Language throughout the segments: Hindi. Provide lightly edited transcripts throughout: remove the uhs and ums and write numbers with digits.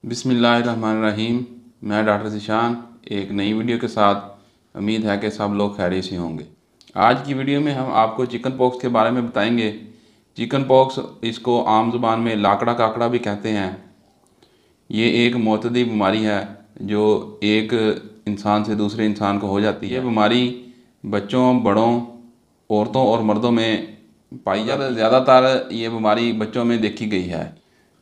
बिस्मिल्लाहिर्रहमानिर्रहीम। मैं डॉक्टर ज़ीशान एक नई वीडियो के साथ। उम्मीद है कि सब लोग खैरियत से होंगे। आज की वीडियो में हम आपको चिकन पॉक्स के बारे में बताएंगे। चिकन पॉक्स, इसको आम ज़ुबान में लाकड़ा काकड़ा भी कहते हैं। ये एक मुतदी बीमारी है जो एक इंसान से दूसरे इंसान को हो जाती है। ये बीमारी बच्चों, बड़ों, औरतों और मर्दों में पाई जाती है। ज़्यादातर ये बीमारी बच्चों में देखी गई है।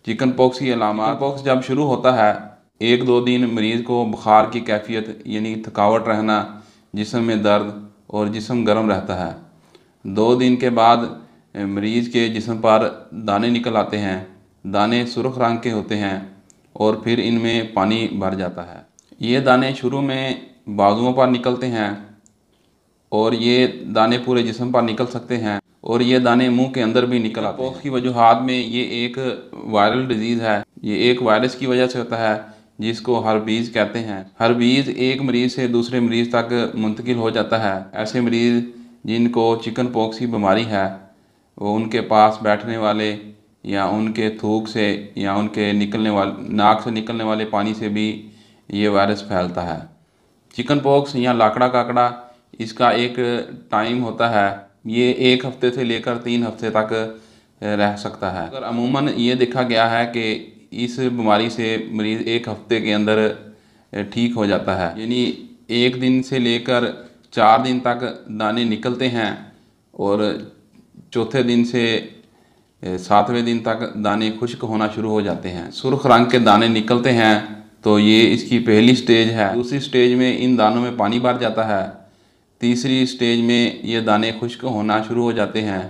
चिकन पॉक्स की अलामत, पॉक्स जब शुरू होता है, 1-2 दिन मरीज़ को बुखार की कैफियत यानी थकावट रहना, जिस्म में दर्द और जिस्म गर्म रहता है। 2 दिन के बाद मरीज़ के जिस्म पर दाने निकल आते हैं। दाने सुर्ख रंग के होते हैं और फिर इनमें पानी भर जाता है। ये दाने शुरू में बाजुओं पर निकलते हैं और ये दाने पूरे जिस्म पर निकल सकते हैं और ये दाने मुंह के अंदर भी निकल आते हैं। पॉक्स की वजूहात में ये एक वायरल डिजीज़ है। ये एक वायरस की वजह से होता है जिसको हर्बीज़ कहते हैं। हर्बीज़ एक मरीज़ से दूसरे मरीज़ तक मुंतकिल हो जाता है। ऐसे मरीज़ जिनको चिकन पॉक्स की बीमारी है, वो उनके पास बैठने वाले या उनके थूक से या उनके नाक से निकलने वाले पानी से भी ये वायरस फैलता है। चिकन पॉक्स या लाकड़ा काकड़ा, इसका एक टाइम होता है। ये 1 हफ्ते से लेकर 3 हफ्ते तक रह सकता है। अगर अमूमन ये देखा गया है कि इस बीमारी से मरीज़ 1 हफ्ते के अंदर ठीक हो जाता है, यानी 1 दिन से लेकर 4 दिन तक दाने निकलते हैं और चौथे दिन से 7वें दिन तक दाने खुश्क होना शुरू हो जाते हैं। सुर्ख रंग के दाने निकलते हैं तो ये इसकी पहली स्टेज है। दूसरी स्टेज में इन दानों में पानी भर जाता है। तीसरी स्टेज में ये दाने खुश्क होना शुरू हो जाते हैं।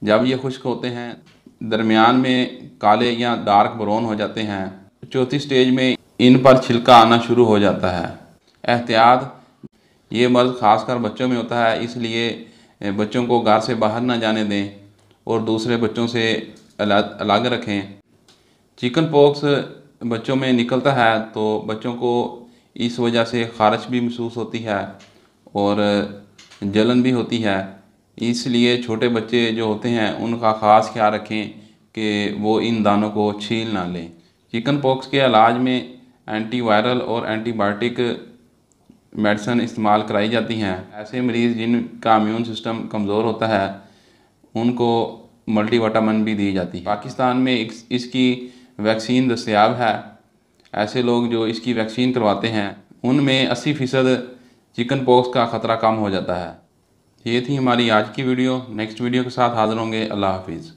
जब ये खुश्क होते हैं, दरमियान में काले या डार्क ब्राउन हो जाते हैं। चौथी स्टेज में इन पर छिलका आना शुरू हो जाता है। एहतियात, ये मर्ज़ ख़ासकर बच्चों में होता है, इसलिए बच्चों को घर से बाहर ना जाने दें और दूसरे बच्चों से अलग रखें। चिकन पॉक्स बच्चों में निकलता है तो बच्चों को इस वजह से ख़ारिश भी महसूस होती है और जलन भी होती है। इसलिए छोटे बच्चे जो होते हैं उनका ख़ास ख्याल रखें कि वो इन दानों को छील ना लें। चिकन पॉक्स के इलाज में एंटीवायरल और एंटीबायोटिक मेडिसिन इस्तेमाल कराई जाती हैं। ऐसे मरीज़ जिनका इम्यून सिस्टम कमज़ोर होता है उनको मल्टीविटामिन भी दी जाती है। पाकिस्तान में इसकी वैक्सीन दस्तयाब है। ऐसे लोग जो इसकी वैक्सीन करवाते हैं उनमें 80% चिकन पॉक्स का ख़तरा कम हो जाता है। ये थी हमारी आज की वीडियो। नेक्स्ट वीडियो के साथ हाज़िर होंगे। अल्लाह हाफिज़।